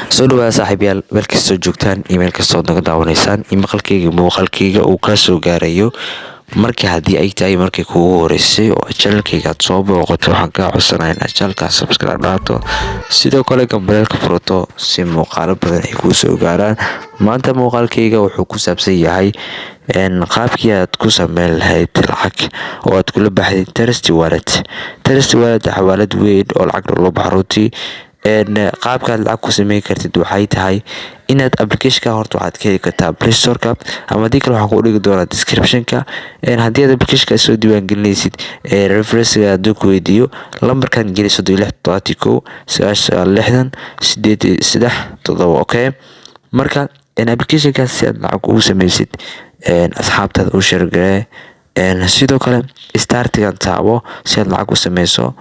soo dhawaada saaxiibayaal meel kastoo joogtaan iyo meel kastoo naga daawanaysaan iyo maqalkayga muuqaalkayga uu ka soo gaarayo markii haddii ay tahay markii kuugu horeysay oo channelkayga aad soo booqato waxaan kaa codsanayaa inaad channelkaas subscribe dhaato sidoo kale gambaleelka furato si muuqaalo badan ay kuu soo gaaraan. Maanta muuqaalkayga wuxuu ku saabsan yahay qaabkii aad ku sameyn lahayd lacag oo aad kula baxday Trust Wallet. Trust Wallet waa xawaalad weyn oo lacag loo baxo runtii qaabka aad lacag ku sameyn kartid waxay tahay inaad application-ka horta waxaad ka heli kartaa Play Store-ka ama haddii kale waxaan ku dhigi doonaa description-ka. Haddii aad application-ka soo diiwaangelinaysid reference-ga hadduu ku weydiiyo lambarkan geli 3671 960 837. Okay, marka application-kaas si aad lacag ugu sameysid asxaabtaada u share garee sidoo kale startigan taabo si aad lacag u sameyso.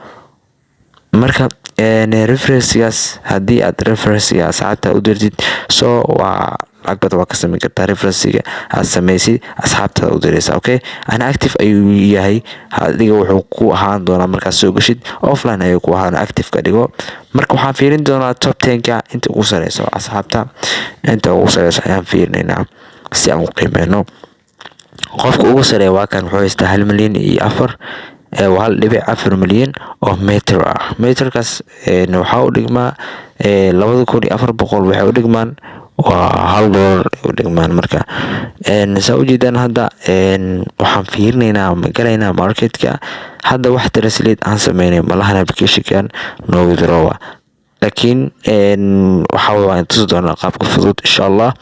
Marka reference-gaas haddii aad reference-ga asxaabta u dirtid waa lacag badan waa ka sameyn kartaa. Reference-ga aad sameysid asxaabtaada u diraysa. Okay, ana active ayuu yahay adiga wuxuu ku ahaan doonaa markaad soo gashid offline ayuu ku ahaan active ka dhigo. Marka waxaan fiirin doonaa top 10-ka inta ugu sareyso asxaabta inta ugu sareyso ayaan fiirinaynaa si aan u qiimeyno. Qofka ugu sareeya waa kan wuxuu haystaa 1 milyan iyo 1.4 milyan oo meter ah. Meterkaas waxaa u dhigmaa 2400 waxay u dhigmaan waa $1 u dhigmaan. Marka saa u jeedaan hadda waxaan fiirinaynaa galaynaa market-ka hadda wax translate aan sameynay malahan application-kan no withdraw laakiin waxa waan tusi doonaa qaabka fudud insha Allah.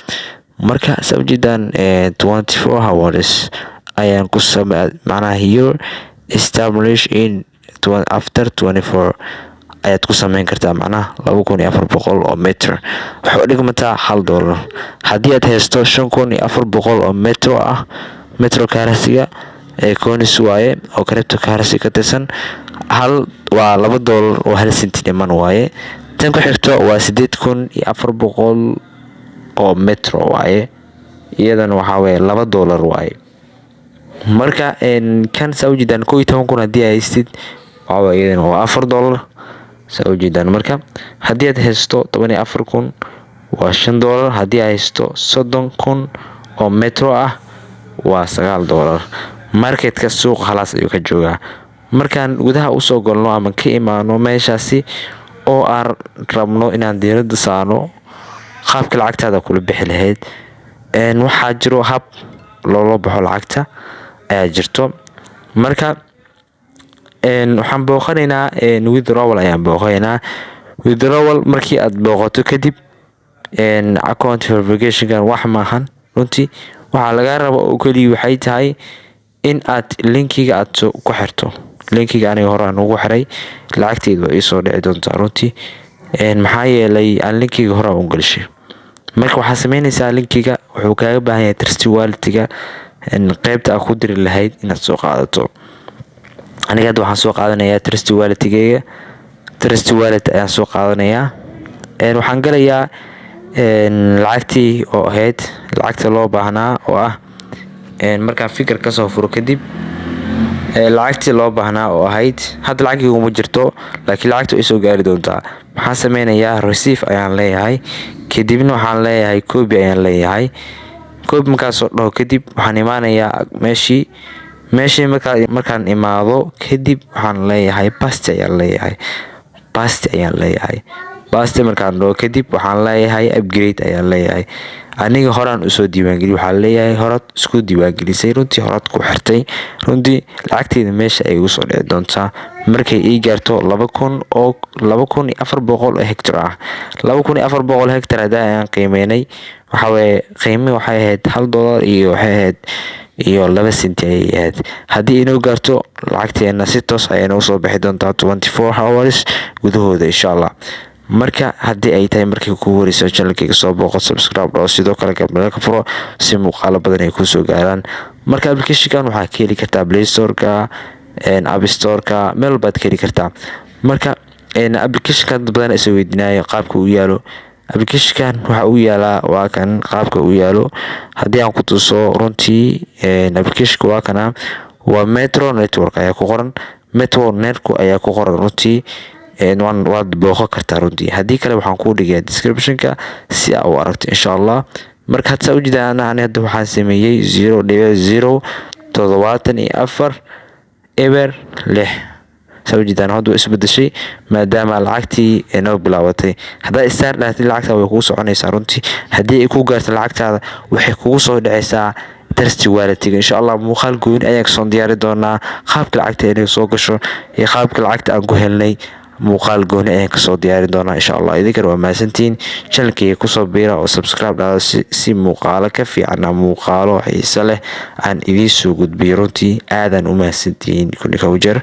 Marka saa u jeedaan 24 hours ayaan ku sameeyay macnaha here establish in after 24 ayaad ku sameyn kartaa macnaha 2400 oo meter waxay u dhigmataa $1. haddii aad haysto 5400 oo metro ah metro currency-ga coins waaye oo cryptocurrency ka tirsan waa $2 oo 1 cent dhiman waaye. tan ku xigto waa 8400 oo metro waaye iyadana waxaa weeye $2 waaye. Marka kan saa u jeedaan 11,000 haddii ay haystid waa iyadana waa $4 saa u jeedaan. Marka haddii aad haysto 14,000 waa $5 haddii aad haysto 30,000 oo metro ah waa $9. marketka suuqa khalaas ayuu ka joogaa. Markaan gudaha u soo galno ama ka imaano meeshaasi oo aan rabno inaan diiradda saarno qaabka lacagtaada kula bixi lahayd waxaa jiro hab loola baxo lacagta ayaa jirto. Marka waxaan booqanaynaa withdrawal ayaan booqanaynaa. Withdrawal markii aad booqato kadib account verification-kan wax maahan runtii waxaa laga rabo oo kaliya waxay tahay in aad linkiga aad ku xirto. linkiga aniga hore aan ugu xiray lacagteedu way soo dhici doontaa runtii maxaa yeelay aan linkiga hore u galishay. marka waxaa sameynaysaa linkiga wuxuu kaaga baahan yahay Trust Wallet-ga qaybta aad ku diri lahayd inaad soo qaadato. aniga hadda waxaan soo qaadanayaa Trust Wallet-gayga. Trust Wallet ayaan soo qaadanayaa waxaan galayaa lacagtii oo ahayd lacagta loo baahnaa oo ah markaan fikir ka soo furo kadib lacagtii loo baahnaa oo ahayd hadda lacagigu ma jirto laakiin lacagtu ay soo gaari doontaa. maxaan sameynayaa receive ayaan leeyahay kadibna waxaan leeyahay copy ayaan leeyahay. copy markaasoo dhaho kadib waxaan imaanayaa meeshii markaan imaado kadib waxaan leeyahay paste ayaan leeyahay. paste markaan dhaho kadib waxaan leeyahay upgrade ayaan leeyahay. aniga horaan usoo diiwaangeliyay waxaa leeyahay horaad isku diiwaangelisay runtii horaad ku xirtay runtii lacagteeda meesha ay ugu soo dhici doontaa markay ii gaarto 2400 oo hectar ah. 2400 hectar haddii aan qiimeynay waxaa weeye qiime waxay ahayd $1 iyo waxay ahayd iyo 2 cent ayay ahayd. haddii inuu gaarto lacagteena si toos ayay noogu soo bixi doontaa 24 hours gudahooda insha Allah. marka haddii ay tahay markii kugu horeyso channelkayga soo booqo subscribe oo sidoo kale gambaleelka furo si muuqaalo badan ay kuu soo gaaraan. marka application-kan waxaa ka heli kartaa Play Store-ka App Store-ka meel walbaad ka heli kartaa. marka application-kan dad badan is weydiinayo qaabka uu yaalo. application-kan waxa uu yaalaa waa kan qaabka uu yaalo haddii aan ku tuso runtii application-ka waa kana waa Metro Network ayaa ku qoran. Metro Network ayaa ku qoran runtii waad booqan kartaa runtii. Haddii kale waxaan kuu dhigayaa description-ka si aa u aragto insha Allah. Marka hadda u jeedaan ani hadda waxaan sameeyay 0.074 eber 6 sawjidaan hadda isbedeshay maadaama lacagtii inoo bilaabatay. Hadaa star dhaatay lacagta way kugu soconaysaa runtii. Haddii ay ku gaarto lacagtaada waxay kugu soo dhacaysaa Trusty Wallet insha Allah. Muuqaal goyn ayaan soo diyaari doonaa qaabka lacagta inay soo gasho iyo qaabka lacagta aan ku helnay. Muuqaal gooni ayaan kasoo diyaari doonaa insha Allah. Idinkana waa mahadsantiin. Channelkayga kusoo biira oo subscribe dhaada si muuqaalo ka fiican muuqaalo xiiso leh aan idiin soo gudbiyo runtii. Aadan u mahadsantiin kulli ka wajar.